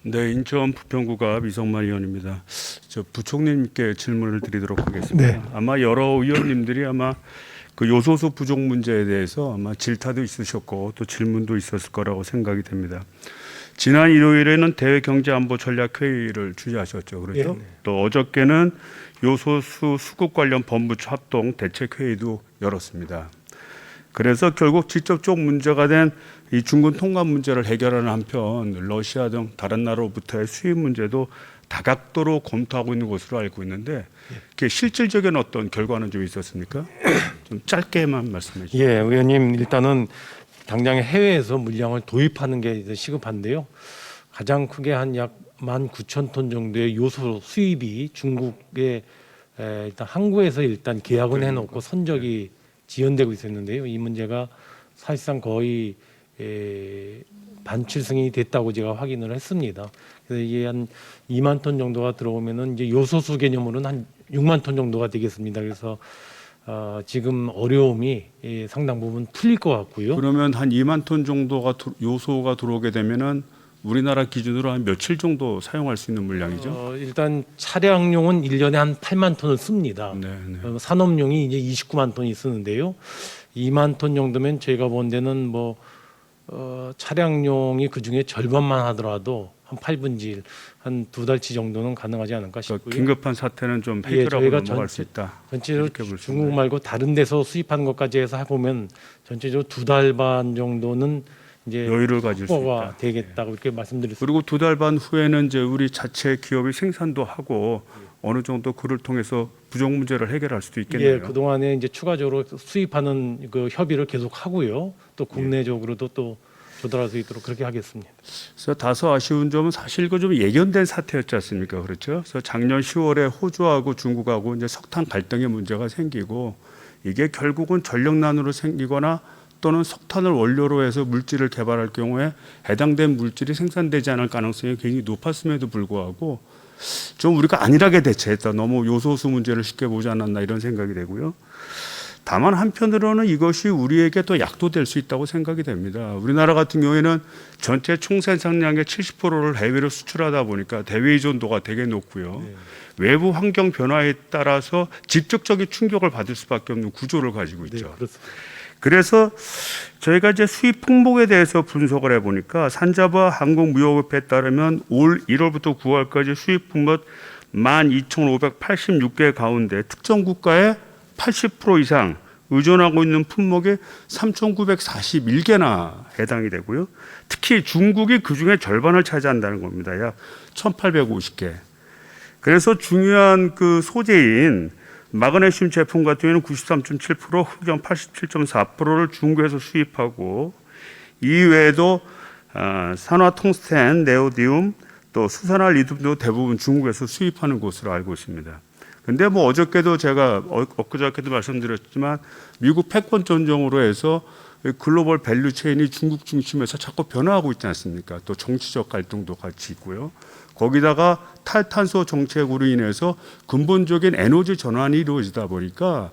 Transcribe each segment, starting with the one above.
네, 인천 부평구갑 이성만 의원입니다. 저 부총리님께 질문을 드리도록 하겠습니다. 네. 아마 여러 의원님들이 아마 그 요소수 부족 문제에 대해서 아마 질타도 있으셨고 또 질문도 있었을 거라고 생각이 됩니다. 지난 일요일에는 대외경제안보전략회의를 주재하셨죠, 그렇죠? 네. 또 어저께는 요소수 수급 관련 법무처 합동 대책회의도 열었습니다. 그래서 결국 직접적 문제가 된 이 중군 통관 문제를 해결하는 한편 러시아 등 다른 나라로부터의 수입 문제도 다각도로 검토하고 있는 것으로 알고 있는데 그게 실질적인 어떤 결과는 좀 있었습니까? 좀 짧게만 말씀해 주시죠. 예, 의원님 일단은 당장에 해외에서 물량을 도입하는 게 이제 시급한데요. 가장 크게 한 약 19,000톤 정도의 요소 수입이 중국에 일단 항구에서 일단 계약은 해놓고 선적이 지연되고 있었는데요. 이 문제가 사실상 거의 반출승이 됐다고 제가 확인을 했습니다. 그래서 이게 한 2만 톤 정도가 들어오면은 이제 요소수 개념으로는 한 6만 톤 정도가 되겠습니다. 그래서 지금 어려움이 상당 부분 풀릴 것 같고요. 그러면 한 2만 톤 정도가 요소가 들어오게 되면은 우리나라 기준으로 한 며칠 정도 사용할 수 있는 물량이죠? 일단 차량용은 1년에 한 8만 톤을 씁니다. 네, 네. 산업용이 이제 29만 톤이 쓰는데요. 2만 톤 정도면 저희가 본 데는 뭐 차량용이 그 중에 절반만 하더라도 한 8분지 한 2달치 정도는 가능하지 않을까 싶고요. 그러니까 긴급한 사태는 좀 예, 해결하고 저희가 넘어갈 수 있다. 전체적으로 이렇게 볼수 중국 있나요? 말고 다른 데서 수입하는 것까지 해서 해보면 전체적으로 2달 반 정도는 이제 여유를 가질 수 확보가 있다. 되겠다고 이렇게 말씀드릴 수 그리고 2달 반 후에는 이제 우리 자체 기업이 생산도 하고 어느 정도 그를 통해서 부족 문제를 해결할 수도 있겠네요. 예, 그 동안에 이제 추가적으로 수입하는 그 협의를 계속 하고요. 또 국내적으로도 또 조달할 수 있도록 그렇게 하겠습니다. 그래서 다소 아쉬운 점은 사실 그 좀 예견된 사태였지 않습니까? 그렇죠? 그래서 작년 10월에 호주하고 중국하고 이제 석탄 갈등의 문제가 생기고 이게 결국은 전력난으로 생기거나 또는 석탄을 원료로 해서 물질을 개발할 경우에 해당된 물질이 생산되지 않을 가능성이 굉장히 높았음에도 불구하고 좀 우리가 안일하게 대처했다. 너무 요소수 문제를 쉽게 보지 않았나 이런 생각이 되고요. 다만 한편으로는 이것이 우리에게 또 약도 될 수 있다고 생각이 됩니다. 우리나라 같은 경우에는 전체 총생산량의 70%를 해외로 수출하다 보니까 대외 의존도가 되게 높고요. 외부 환경 변화에 따라서 직접적인 충격을 받을 수밖에 없는 구조를 가지고 있죠. 네, 그렇습니다. 그래서 저희가 이제 수입 품목에 대해서 분석을 해보니까 산자부 항공무역협회에 따르면 올 1월부터 9월까지 수입 품목 12,586개 가운데 특정 국가의 80% 이상 의존하고 있는 품목이 3,941개나 해당이 되고요. 특히 중국이 그중에 절반을 차지한다는 겁니다. 약 1,850개. 그래서 중요한 그 소재인 마그네슘 제품 같은 경우는 93.7%, 흑연 87.4%를 중국에서 수입하고 이외에도 산화 퉁스텐, 네오디움, 또 수산화 리튬도 대부분 중국에서 수입하는 것으로 알고 있습니다. 근데 뭐 어저께도 제가 엊그저께도 말씀드렸지만 미국 패권 전쟁으로 해서 글로벌 밸류 체인이 중국 중심에서 자꾸 변화하고 있지 않습니까? 또 정치적 갈등도 같이 있고요. 거기다가 탈탄소 정책으로 인해서 근본적인 에너지 전환이 이루어지다 보니까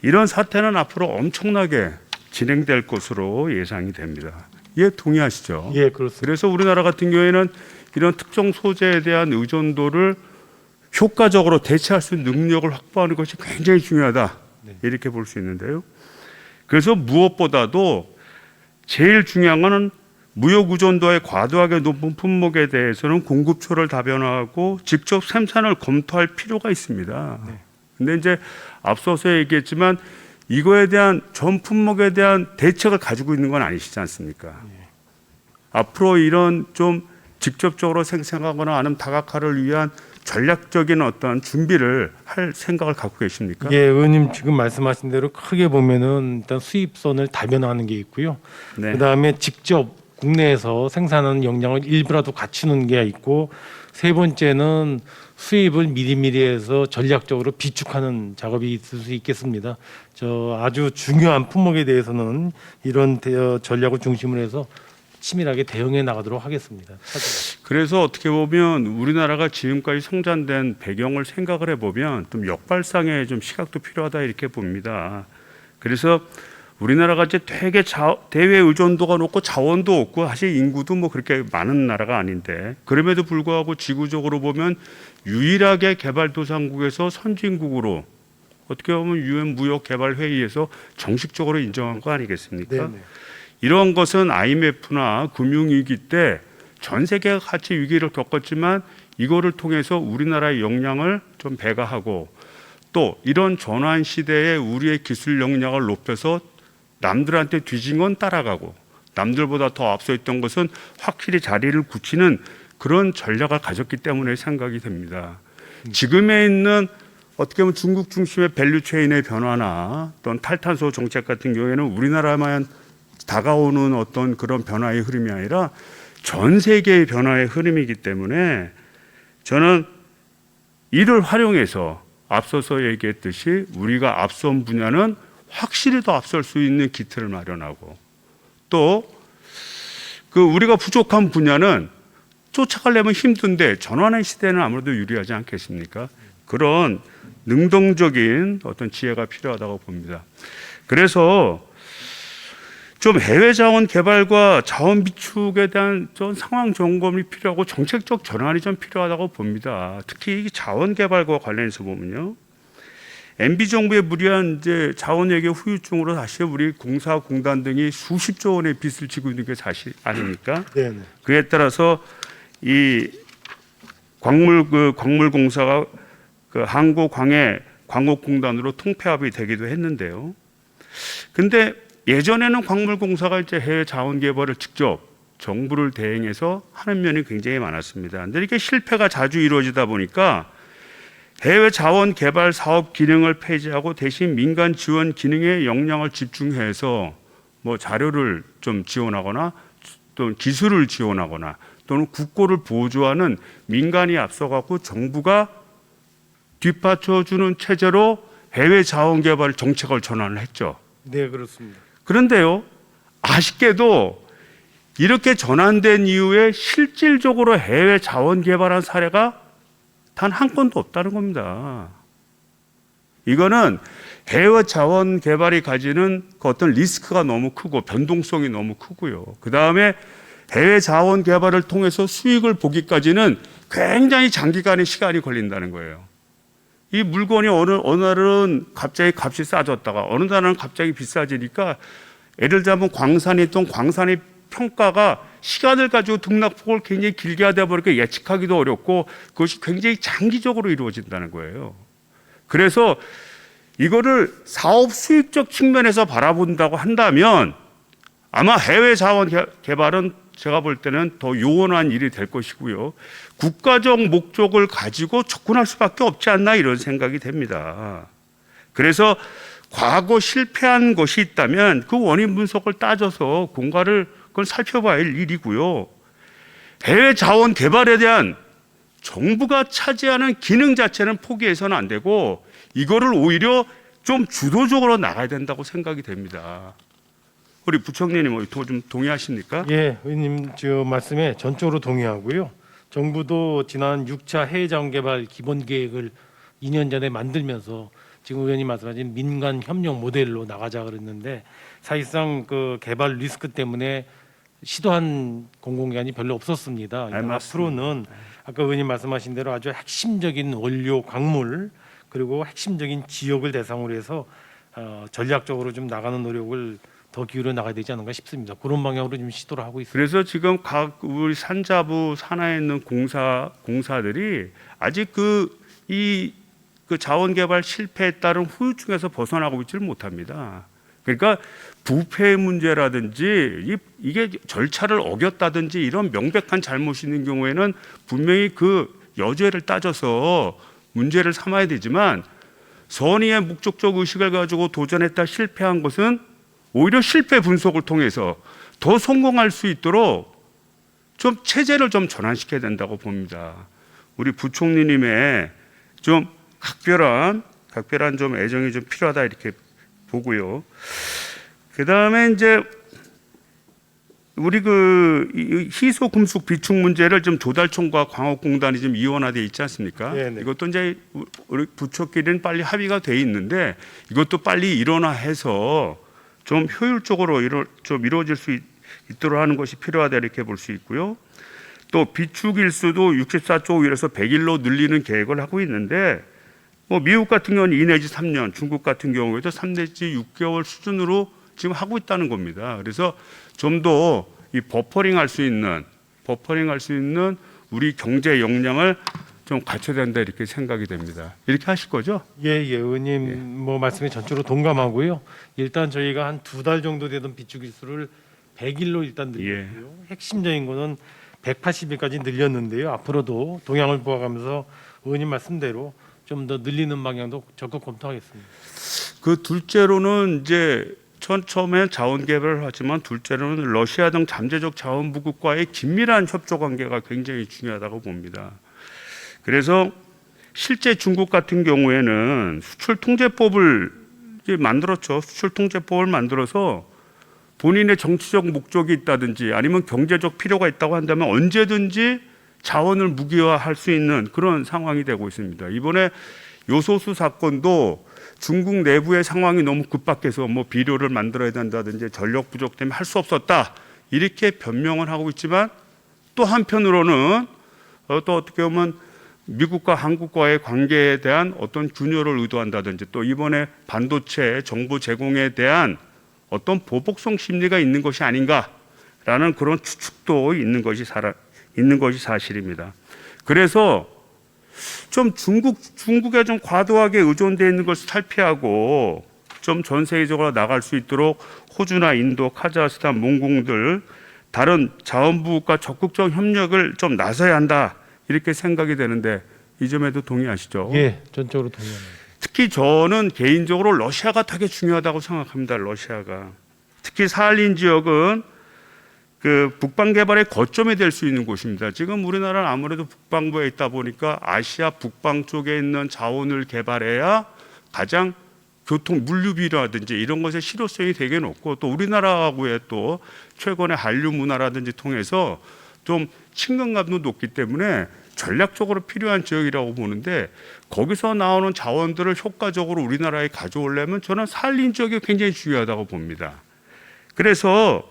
이런 사태는 앞으로 엄청나게 진행될 것으로 예상이 됩니다. 예, 동의하시죠? 예, 그렇습니다. 그래서 우리나라 같은 경우에는 이런 특정 소재에 대한 의존도를 효과적으로 대체할 수 있는 능력을 확보하는 것이 굉장히 중요하다. 이렇게 볼 수 있는데요. 그래서 무엇보다도 제일 중요한 것은 무역 의존도의 과도하게 높은 품목에 대해서는 공급처를 다변화하고 직접 생산을 검토할 필요가 있습니다. 근데 이제 앞서서 얘기했지만 이거에 대한 전 품목에 대한 대책을 가지고 있는 건 아니시지 않습니까? 앞으로 이런 좀 직접적으로 생산하거나 아니면 다각화를 위한 전략적인 어떤 준비를 할 생각을 갖고 계십니까? 예, 의원님 지금 말씀하신 대로 크게 보면은 일단 수입선을 다변화하는 게 있고요. 네. 그다음에 직접 국내에서 생산하는 역량을 일부라도 갖추는 게 있고, 세 번째는 수입을 미리미리 해서 전략적으로 비축하는 작업이 있을 수 있겠습니다. 저 아주 중요한 품목에 대해서는 이런 전략을 중심으로 해서 치밀하게 대응해 나가도록 하겠습니다. 그래서 어떻게 보면 우리나라가 지금까지 성장된 배경을 생각을 해보면 좀 역발상의 좀 시각도 필요하다 이렇게 봅니다. 그래서 우리나라가 이제 되게 대외 의존도가 높고 자원도 없고 사실 인구도 뭐 그렇게 많은 나라가 아닌데 그럼에도 불구하고 지구적으로 보면 유일하게 개발도상국에서 선진국으로 어떻게 보면 유엔 무역개발회의에서 정식적으로 인정한 거 아니겠습니까? 네네. 이런 것은 IMF나 금융위기 때 전 세계가 같이 위기를 겪었지만 이거를 통해서 우리나라의 역량을 좀 배가하고 또 이런 전환 시대에 우리의 기술 역량을 높여서 남들한테 뒤진 건 따라가고 남들보다 더 앞서 있던 것은 확실히 자리를 굳히는 그런 전략을 가졌기 때문에 생각이 됩니다. 지금에 있는 어떻게 보면 중국 중심의 밸류체인의 변화나 또는 탈탄소 정책 같은 경우에는 우리나라만 다가오는 어떤 그런 변화의 흐름이 아니라 전 세계의 변화의 흐름이기 때문에 저는 이를 활용해서 앞서서 얘기했듯이 우리가 앞선 분야는 확실히 더 앞설 수 있는 기틀을 마련하고 또 그 우리가 부족한 분야는 쫓아가려면 힘든데 전환의 시대는 아무래도 유리하지 않겠습니까? 그런 능동적인 어떤 지혜가 필요하다고 봅니다. 그래서 좀 해외 자원 개발과 자원 비축에 대한 좀 상황 점검이 필요하고 정책적 전환이 좀 필요하다고 봅니다. 특히 이 자원 개발과 관련해서 보면요. MB 정부의 무리한 이제 자원 외교 후유증으로 사실 우리 공사 공단 등이 수십조 원의 빚을 지고 있는 게 사실 아닙니까? 네네. 그에 따라서 이 광물공사가 그 한국광해 광업공단으로 통폐합이 되기도 했는데요. 근데 예전에는 광물공사가 이제 해외 자원 개발을 직접 정부를 대행해서 하는 면이 굉장히 많았습니다. 근데 이렇게 실패가 자주 이루어지다 보니까 해외 자원 개발 사업 기능을 폐지하고 대신 민간 지원 기능에 역량을 집중해서 뭐 자료를 좀 지원하거나 또 기술을 지원하거나 또는 국고를 보조하는 민간이 앞서가고 정부가 뒷받쳐주는 체제로 해외 자원 개발 정책을 전환을 했죠. 네, 그렇습니다. 그런데요, 아쉽게도 이렇게 전환된 이후에 실질적으로 해외 자원 개발한 사례가 단 한 건도 없다는 겁니다. 이거는 해외 자원 개발이 가지는 그 어떤 리스크가 너무 크고 변동성이 너무 크고요. 그 다음에 해외 자원 개발을 통해서 수익을 보기까지는 굉장히 장기간의 시간이 걸린다는 거예요. 이 물건이 어느 날은 갑자기 값이 싸졌다가 어느 날은 갑자기 비싸지니까 예를 들자면 광산이 있던 광산의 평가가 시간을 가지고 등락폭을 굉장히 길게 하다 보니까 예측하기도 어렵고 그것이 굉장히 장기적으로 이루어진다는 거예요. 그래서 이거를 사업 수익적 측면에서 바라본다고 한다면 아마 해외 자원 개발은 제가 볼 때는 더 요원한 일이 될 것이고요. 국가적 목적을 가지고 접근할 수밖에 없지 않나 이런 생각이 됩니다. 그래서 과거 실패한 것이 있다면 그 원인 분석을 따져서 공과를 그걸 살펴봐야 할 일이고요. 해외 자원 개발에 대한 정부가 차지하는 기능 자체는 포기해서는 안 되고 이거를 오히려 좀 주도적으로 나가야 된다고 생각이 됩니다. 우리 부총리님 좀 동의하십니까? 예, 의원님 저 말씀에 전적으로 동의하고요. 정부도 지난 6차 해외 자원 개발 기본 계획을 2년 전에 만들면서 지금 의원님 말씀하신 민간 협력 모델로 나가자 그랬는데 사실상 그 개발 리스크 때문에 시도한 공공기관이 별로 없었습니다. 앞으로는 아까 의원님 말씀하신 대로 아주 핵심적인 원료 광물 그리고 핵심적인 지역을 대상으로 해서 전략적으로 좀 나가는 노력을 더 기울여 나가야 되지 않은가 싶습니다. 그런 방향으로 좀 시도를 하고 있습니다. 그래서 지금 각 우리 산자부 산하에 있는 공사들이 아직 그 자원 개발 실패에 따른 후유증에서 벗어나고 있지를 못합니다. 그러니까 부패 문제라든지 이게 절차를 어겼다든지 이런 명백한 잘못이 있는 경우에는 분명히 그 여죄를 따져서 문제를 삼아야 되지만 선의의 목적적 의식을 가지고 도전했다 실패한 것은 오히려 실패 분석을 통해서 더 성공할 수 있도록 좀 체제를 좀 전환시켜야 된다고 봅니다. 우리 부총리님의 좀 각별한 좀 애정이 좀 필요하다 이렇게 보고요. 그 다음에 이제 우리 희소 금속 비축 문제를 좀 조달청과 광업공단이 좀 이원화되어 있지 않습니까? 네네. 이것도 이제 우리 부처끼리는 빨리 합의가 돼 있는데 이것도 빨리 일원화해서 좀 효율적으로 좀 이루어질 수 있도록 하는 것이 필요하다 이렇게 볼 수 있고요. 또 비축 일수도 64조 1에서 100일로 늘리는 계획을 하고 있는데 뭐 미국 같은 경우는 2 내지 3년, 중국 같은 경우에도 3 내지 6개월 수준으로 지금 하고 있다는 겁니다. 그래서 좀 더 이 버퍼링 할 수 있는 우리 경제 역량을 좀 갖춰야 된다 이렇게 생각이 됩니다. 이렇게 하실 거죠? 예, 의원님 뭐 말씀에 전적으로 동감하고요. 일단 저희가 한 2달 정도 되던 비축 일수를 100일로 일단 늘렸고요. 핵심적인 거는 180일까지 늘렸는데요. 앞으로도 동향을 보아가면서 의원님 말씀대로 좀 더 늘리는 방향도 적극 검토하겠습니다. 그 둘째로는 이제 처음에 자원 개발을 하지만 둘째로는 러시아 등 잠재적 자원 부국과의 긴밀한 협조 관계가 굉장히 중요하다고 봅니다. 그래서 실제 중국 같은 경우에는 수출 통제법을 이제 만들었죠. 수출 통제법을 만들어서 본인의 정치적 목적이 있다든지 아니면 경제적 필요가 있다고 한다면 언제든지 자원을 무기화할 수 있는 그런 상황이 되고 있습니다. 이번에 요소수 사건도 중국 내부의 상황이 너무 급박해서 뭐 비료를 만들어야 된다든지 전력 부족 때문에 할 수 없었다 이렇게 변명을 하고 있지만 또 한편으로는 또 어떻게 보면 미국과 한국과의 관계에 대한 어떤 균열을 의도한다든지 또 이번에 반도체 정보 제공에 대한 어떤 보복성 심리가 있는 것이 아닌가라는 그런 추측도 있는 것이 사실입니다. 그래서 좀 중국에 좀 과도하게 의존되어 있는 것을 탈피하고 좀 전 세계적으로 나갈 수 있도록 호주나 인도, 카자흐스탄, 몽골 다른 자원부국과 적극적 협력을 좀 나서야 한다 이렇게 생각이 되는데 이 점에도 동의하시죠? 예, 전적으로 동의합니다. 특히 저는 개인적으로 러시아가 되게 중요하다고 생각합니다. 러시아가 특히 사할린 지역은 그 북방 개발의 거점이 될 수 있는 곳입니다. 지금 우리나라는 아무래도 북방부에 있다 보니까 아시아 북방 쪽에 있는 자원을 개발해야 가장 교통 물류비라든지 이런 것의 실효성이 되게 높고 또 우리나라하고의 또 최근의 한류 문화라든지 통해서 좀 친근감도 높기 때문에 전략적으로 필요한 지역이라고 보는데 거기서 나오는 자원들을 효과적으로 우리나라에 가져오려면 저는 사할린 지역이 굉장히 중요하다고 봅니다. 그래서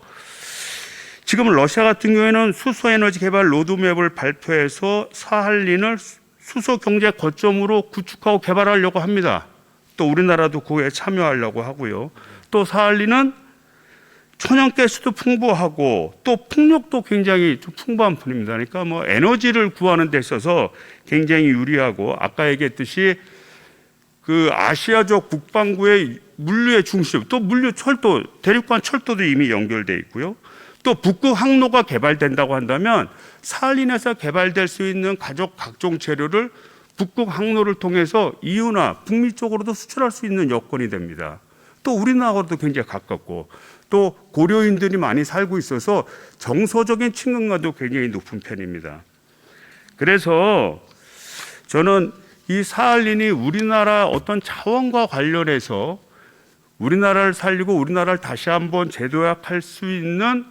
지금 러시아 같은 경우에는 수소에너지 개발 로드맵을 발표해서 사할린을 수소 경제 거점으로 구축하고 개발하려고 합니다. 또 우리나라도 그에 참여하려고 하고요. 또 사할린은 천연가스도 풍부하고 또 풍력도 굉장히 좀 풍부한 편입니다. 그러니까 뭐 에너지를 구하는 데 있어서 굉장히 유리하고 아까 얘기했듯이 그 아시아적 북반구의 물류의 중심, 또 물류 철도, 대륙간 철도도 이미 연결돼 있고요. 또 북극 항로가 개발된다고 한다면 사할린에서 개발될 수 있는 각종 재료를 북극 항로를 통해서 이유나 북미 쪽으로도 수출할 수 있는 여건이 됩니다. 또 우리나라하고도 굉장히 가깝고 또 고려인들이 많이 살고 있어서 정서적인 친근감도 굉장히 높은 편입니다. 그래서 저는 이 사할린이 우리나라 어떤 자원과 관련해서 우리나라를 살리고 우리나라를 다시 한번 재도약할 수 있는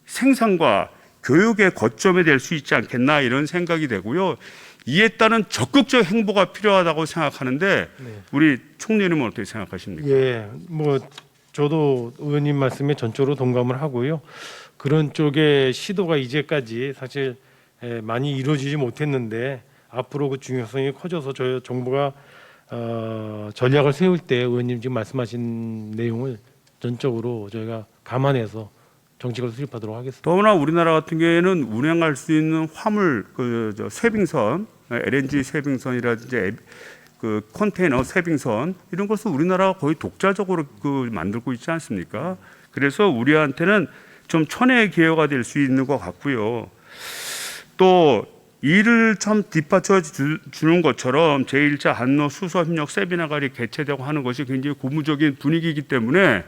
생산과 교육의 거점이 될 수 있지 않겠나 이런 생각이 되고요. 이에 따른 적극적 행보가 필요하다고 생각하는데 우리 총리님은 어떻게 생각하십니까? 예, 뭐 저도 의원님 말씀에 전적으로 동감을 하고요. 그런 쪽의 시도가 이제까지 사실 많이 이루어지지 못했는데 앞으로 그 중요성이 커져서 저희 정부가 전략을 세울 때 의원님 지금 말씀하신 내용을 전적으로 저희가 감안해서 정책을 수립하도록 하겠습니다. 더구나 우리나라 같은 경우에는 운행할 수 있는 화물 쇄빙선, LNG 쇄빙선이라든지 그 컨테이너 쇄빙선 이런 것을 우리나라가 거의 독자적으로 만들고 있지 않습니까? 그래서 우리한테는 좀 천혜의 기회가 될 수 있는 것 같고요. 또 이를 참 뒷받쳐 주는 것처럼 제1차 한노 수소협력 세미나가 개최되고 하는 것이 굉장히 고무적인 분위기이기 때문에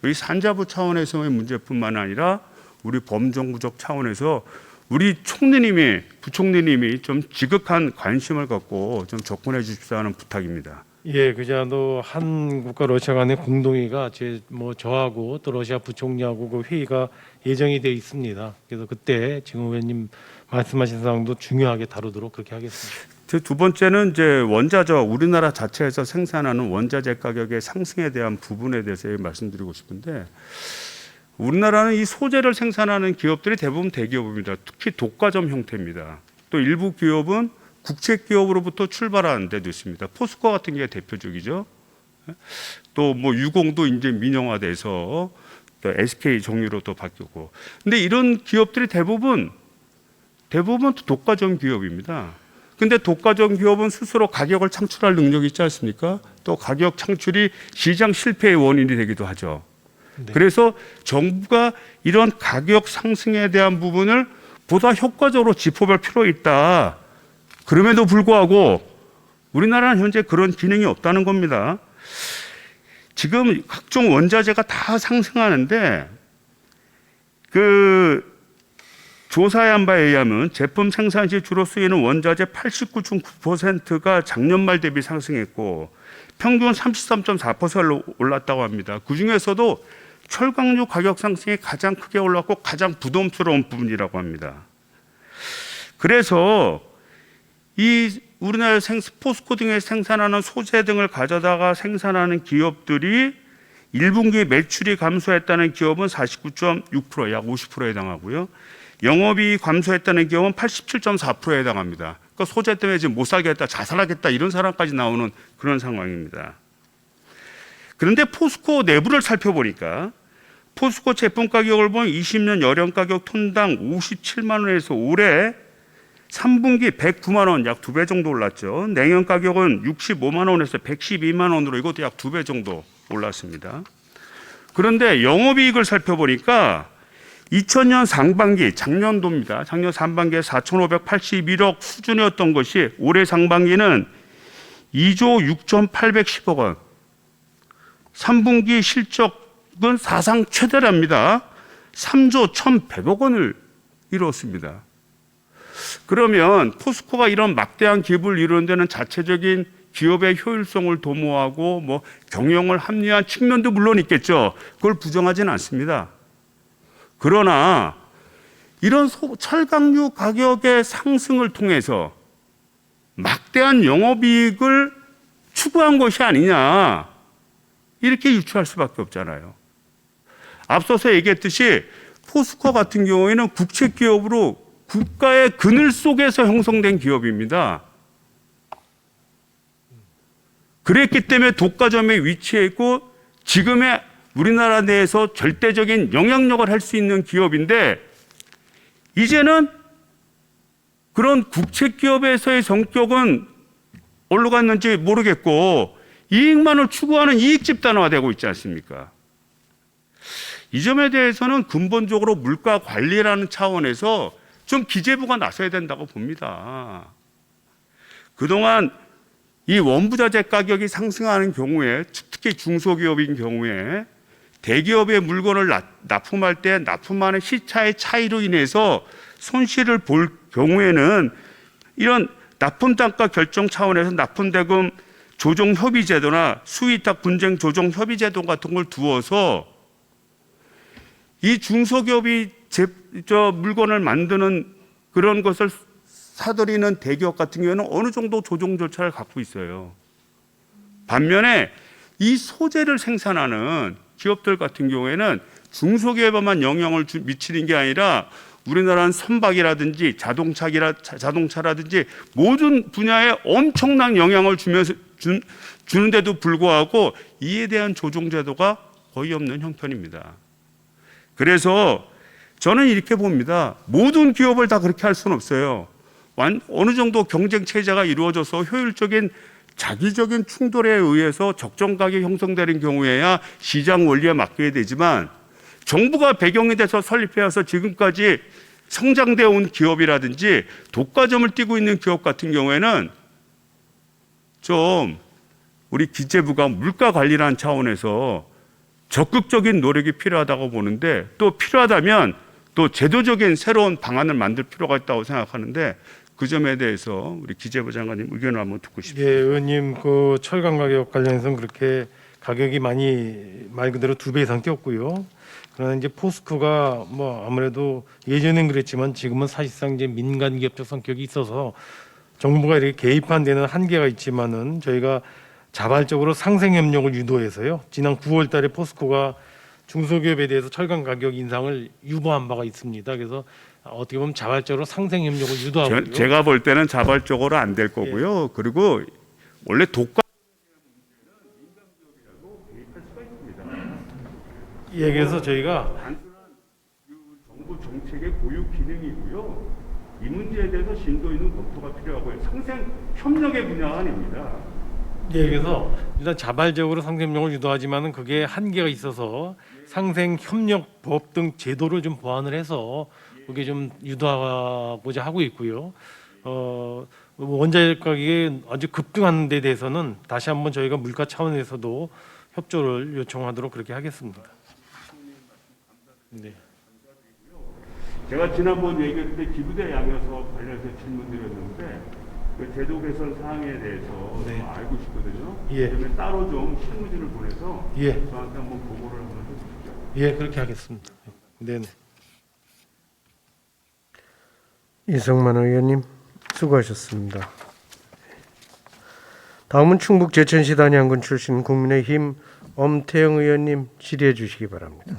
이 산자부 차원에서의 문제뿐만 아니라 우리 범정부적 차원에서 우리 총리님이 부총리님이 좀 지극한 관심을 갖고 좀 접근해 주십사 하는 부탁입니다. 예, 그자도 한국과 러시아 간의 공동회의가 저하고 또 러시아 부총리하고 그 회의가 예정이 돼 있습니다. 그래서 그때 지금 의원님 말씀하신 사항도 중요하게 다루도록 그렇게 하겠습니다. 두 번째는 이제 원자재, 우리나라 자체에서 생산하는 원자재 가격의 상승에 대한 부분에 대해서 말씀드리고 싶은데, 우리나라는 이 소재를 생산하는 기업들이 대부분 대기업입니다. 특히 독과점 형태입니다. 또 일부 기업은 국책 기업으로부터 출발하는 데도 있습니다. 포스코 같은 게 대표적이죠. 또 뭐 유공도 이제 민영화돼서 또 SK 종류로 또 바뀌고. 근데 이런 기업들이 대부분 독과점 기업입니다. 근데 독과점 기업은 스스로 가격을 창출할 능력이 있지 않습니까? 또 가격 창출이 시장 실패의 원인이 되기도 하죠. 네. 그래서 정부가 이런 가격 상승에 대한 부분을 보다 효과적으로 짚어볼 필요가 있다. 그럼에도 불구하고 우리나라는 현재 그런 기능이 없다는 겁니다. 지금 각종 원자재가 다 상승하는데 그 조사에 한 바에 의하면 제품 생산 시 주로 쓰이는 원자재 89.9%가 작년 말 대비 상승했고 평균 33.4%로 올랐다고 합니다. 그중에서도 철강류 가격 상승이 가장 크게 올랐고 가장 부담스러운 부분이라고 합니다. 그래서 이 우리나라 포스코 등에 생산하는 소재 등을 가져다가 생산하는 기업들이 1분기 매출이 감소했다는 기업은 49.6%, 약 50%에 해당하고요. 영업이익이 감소했다는 기업은 87.4%에 해당합니다. 그러니까 소재 때문에 지금 못 살겠다, 자살하겠다 이런 사람까지 나오는 그런 상황입니다. 그런데 포스코 내부를 살펴보니까 포스코 제품 가격을 보면 20년 여령 가격 톤당 57만 원에서 올해 3분기 109만 원, 약 2배 정도 올랐죠. 냉연 가격은 65만 원에서 112만 원으로 이것도 약 2배 정도 올랐습니다. 그런데 영업이익을 살펴보니까 2000년 상반기, 작년도입니다. 작년 상반기에 4,581억 수준이었던 것이 올해 상반기는 2조 6,810억 원. 3분기 실적은 사상 최대랍니다. 3조 1,100억 원을 이뤘습니다. 그러면 포스코가 이런 막대한 기업을 이루는 데는 자체적인 기업의 효율성을 도모하고 뭐 경영을 합리화한 측면도 물론 있겠죠. 그걸 부정하지는 않습니다. 그러나 이런 철강류 가격의 상승을 통해서 막대한 영업이익을 추구한 것이 아니냐 이렇게 유추할 수밖에 없잖아요. 앞서서 얘기했듯이 포스코 같은 경우에는 국책기업으로 국가의 그늘 속에서 형성된 기업입니다. 그랬기 때문에 독과점에 위치해 있고 지금의 우리나라 내에서 절대적인 영향력을 할 수 있는 기업인데 이제는 그런 국책기업에서의 성격은 어디로 갔는지 모르겠고 이익만을 추구하는 이익 집단화되고 있지 않습니까? 이 점에 대해서는 근본적으로 물가 관리라는 차원에서 좀 기재부가 나서야 된다고 봅니다. 그동안 이 원부자재 가격이 상승하는 경우에 특히 중소기업인 경우에 대기업의 물건을 납품할 때 납품하는 시차의 차이로 인해서 손실을 볼 경우에는 이런 납품단가 결정 차원에서 납품대금 조정협의제도나 수위탁 분쟁 조정협의제도 같은 걸 두어서 이 중소기업이 물건을 만드는 그런 것을 사들이는 대기업 같은 경우에는 어느 정도 조정 절차를 갖고 있어요. 반면에 이 소재를 생산하는 기업들 같은 경우에는 중소기업에만 영향을 미치는 게 아니라 우리나라는 선박이라든지 자동차라든지 모든 분야에 엄청난 영향을 주는데도 불구하고 이에 대한 조정 제도가 거의 없는 형편입니다. 그래서 저는 이렇게 봅니다. 모든 기업을 다 그렇게 할 수는 없어요. 어느 정도 경쟁 체제가 이루어져서 효율적인 자기적인 충돌에 의해서 적정 가격이 형성되는 경우에야 시장 원리에 맡겨야 되지만 정부가 배경이 돼서 설립해서 지금까지 성장되어 온 기업이라든지 독과점을 띠고 있는 기업 같은 경우에는 좀 우리 기재부가 물가 관리라는 차원에서 적극적인 노력이 필요하다고 보는데 또 필요하다면 또 제도적인 새로운 방안을 만들 필요가 있다고 생각하는데 그 점에 대해서 우리 기재부 장관님 의견을 한번 듣고 싶습니다. 예, 의원님 그 철강 가격 관련해서는 그렇게 가격이 많이 말 그대로 2배 이상 뛰었고요. 그러나 이제 포스코가 뭐 아무래도 예전엔 그랬지만 지금은 사실상 이제 민간 기업적 성격이 있어서 정부가 이렇게 개입한 데는 한계가 있지만은 저희가 자발적으로 상생 협력을 유도해서요. 지난 9월달에 포스코가 중소기업에 대해서 철강 가격 인상을 유보한 바가 있습니다. 그래서 어떻게 보면 자발적으로 상생 협력을 유도하고요. 제가 볼 때는 자발적으로 안 될 거고요. 그리고 원래 독과 예, 그래서 저희가 단순한 정부 정책의 고유 기능이고요. 이 문제에 대해서 심도 있는 검토가 필요하고요. 상생 협력의 분야가 아닙니다. 예, 그래서 일단 자발적으로 상생 협력을 유도하지만은 그게 한계가 있어서 상생 협력법 등 제도를 좀 보완을 해서 그게 좀 유도하고자 하고 있고요. 원자재 가격이 아주 급등하는 데 대해서는 다시 한번 저희가 물가 차원에서도 협조를 요청하도록 그렇게 하겠습니다. 네. 제가 지난번 얘기할 때 기부대 양효사업 관련해서 질문드렸는데 그 제도 개선 사항에 대해서 네. 좀 알고 싶거든요. 예. 그러면 따로 좀 실무진을 보내서 예. 저한테 한번 보고를 한번 해주십시오. 예, 그렇게 하겠습니다. 네. 이성만 의원님 수고하셨습니다. 다음은 충북 제천시 단양군 출신 국민의힘 엄태영 의원님 질의해 주시기 바랍니다.